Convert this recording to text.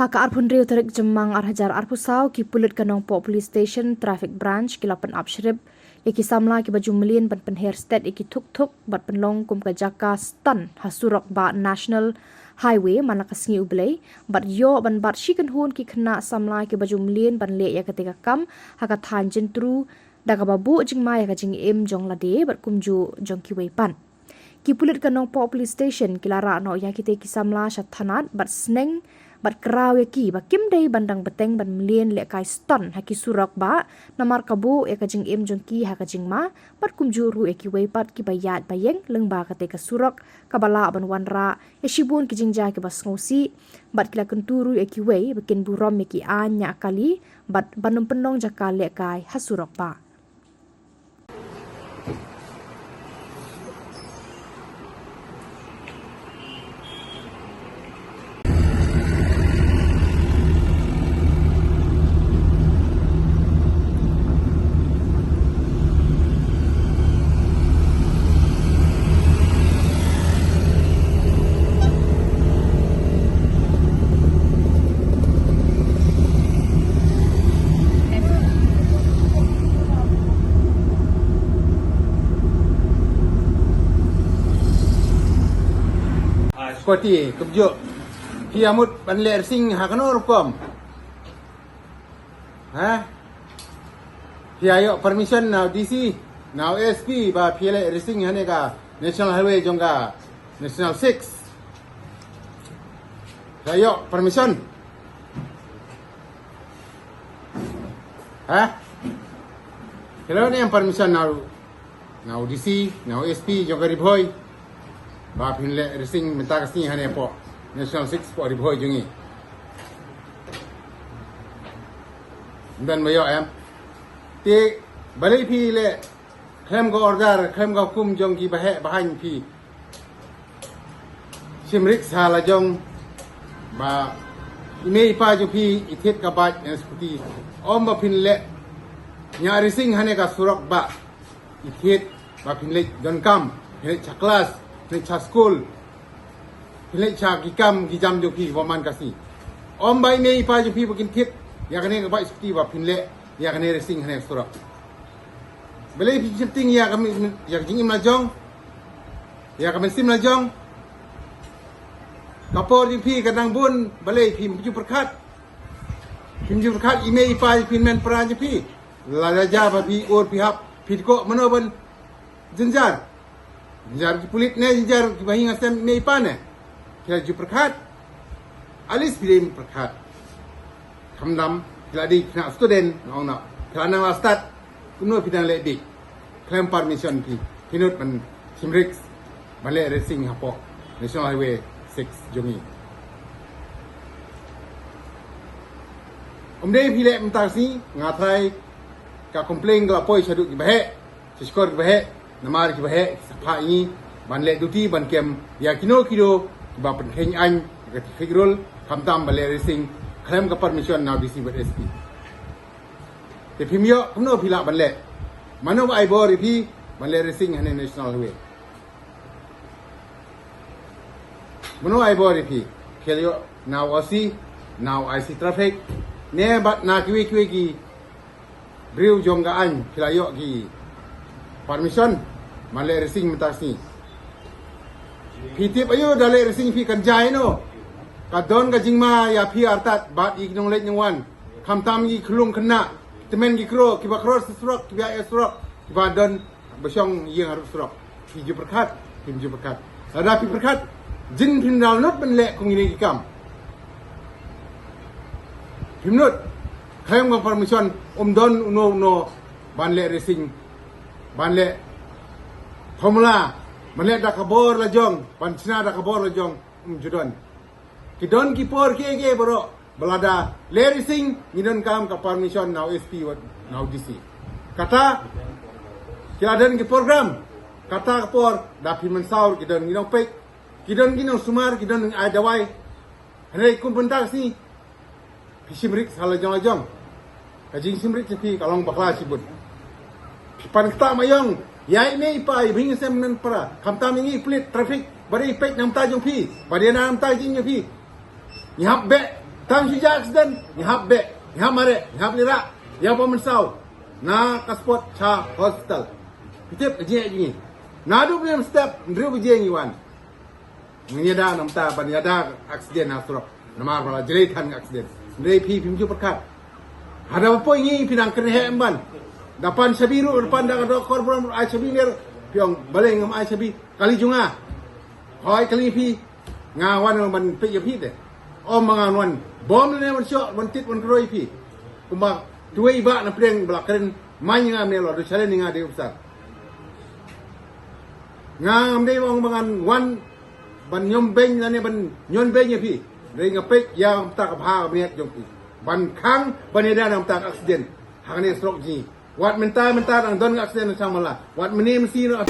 Haka arpundriu tarik jemang arhajar arpusau ki pulut kanong po police station traffic branch ki lapan upshrib iki samla ki baju melin ban penher state iki tuk bat penlong kum ka jaka stan hasurok ba national highway manakasingi ublay bat yo ban bat shikan hun ki kena samla ki baju melin ban le ya ketika kam haka thanjin tru daga babu jingma ya ka jing im jong lade bat kumju jong ki pan ki pulut kanong po police station ki lara no ya kite ki samla shathanat bat sneng bat kerau ya ki ba kim day bandang beteng ban melin le kai ston haki surak ba namar kabu ya ka jing im jong ki haka jing ma bat kumjuru ya ki pat ki bayat bayeng leng ba kate ka surak kabala ban wanra ya shibun ki jingja ki bas ngosi bat kila kenturu ya ki bakin burom ya ki anya kali bat banum penong jaka le kai hasurak ba. Seperti kebejuk Kiamut Banler Sing Hakano Rukom. Ayok permission now DC now SP ba PLA Racing Hanega National Highway jongga National 6. Ayok permission. Kalau ni yang permission now DC now SP jongga Riboy. Ba pinle racing minta kasih hanya po National 6 po Riboy jungi. Dan bayo ti balai pi le klaim go order klaim go kum jong ki bahan pi simrik sala jong ba ime pa jo pi itit ka bat yang seperti om ba pinle nya racing hanya ka surak ba itit ba pinle don kam pinle chaklas pilih school, pilih gikam gijam joki waman kasi. Om bay me ipa joki bakin kit, ya kene baik seperti ba pilih, ya kene racing hane surak. Belai penting ya kami ya jingim lajong, ya kami sim lajong. Kapor joki kadang bun, belai pi maju perkat, ime ipa joki men peran joki. Lalaja babi or pihak pitko manoban jenjar. Jar kulit ne jar bahi ngasem me ipane kira ju perkat alis bilim perkat kamdam kila di kena student na kila na start kuno pidang le di claim permission pi pinut man simrik bale racing hapo National Highway 6 jongi omdei pile mtasi ngathai ka complain ga poi chadu ki bahe skor ki bahe namar ki bahe sapa ini ban le duty ban kem ya kino ba pen kheng an ga figrol khamtam bale racing claim ka permission now DC with SP te phimyo kuno phila ban le mano ai bor pi ban le racing hane National Highway mano ai bor pi khelyo now OC now IC traffic ne bat na kiwi ki briu jongga an khilayo ki permission Malay racing mentasi. Pitip ayo dalai racing pi kanjai no. Kadon kajingma ya pi artat bat ignong let nyangwan. Kamtam gi klung kena. Temen gi kro kiba kro surak kiba surak kiba don besyong yang harus surak. Piju perkat, piju perkat. Ada pi perkat jin pindal not benlek kong ini ikam. Himnot kayang bang permission don uno banle racing banle Formula, melihat dah kabor lajong, pancina dah kabor lajong, judon. Kidon kipor kege bro, belada le racing, ngidon kam ka permission now SP now DC. Kata, kiladan ki program, kata kapor, dapi mensaur kidon ngidong pek, kidon ngidong sumar, kidon ada dawai. Hendak kumpentak si, pisimrik salah lajong. Kajing simrik tapi kalong bakla sibut. Pan kita mayong, ya ini ipa ibing sem nan para kamtam ini plit traffic bari pek nam ta jong pi bari nam ta jing pi ni hab be Tang sija accident, ihap be, ihap mare, ihap lira, ihap pemensau. Na kaspot cha hospital. Pitip kerja ni. Nadu belum step, ndru kerja ni wan. Menyada namta banyada accident asro. Nama malah jelitan accident. Ndre pi pimju perkat. Ada apa ini pinang kena hemban. Dapan sabiru depan dah ada korban ai sabi ner piong baleng ngam ai sabi kali junga. Hoi kali pi ngawan man pe pi de. Om mangawan bom ne man shot man tit man roi pi. Kumba tuai ba na pleng belakren manya ne lo do chale ni ngade usar. Ngam de wong mangan wan ban nyom beng ne ban nyon beng pi. Re ngapek yang tak pha miet jong pi. Ban khang ban eda nam tak accident. Hang ne stroke ji. Wat mentar ang don accident sama lah. Wat meni mesti no.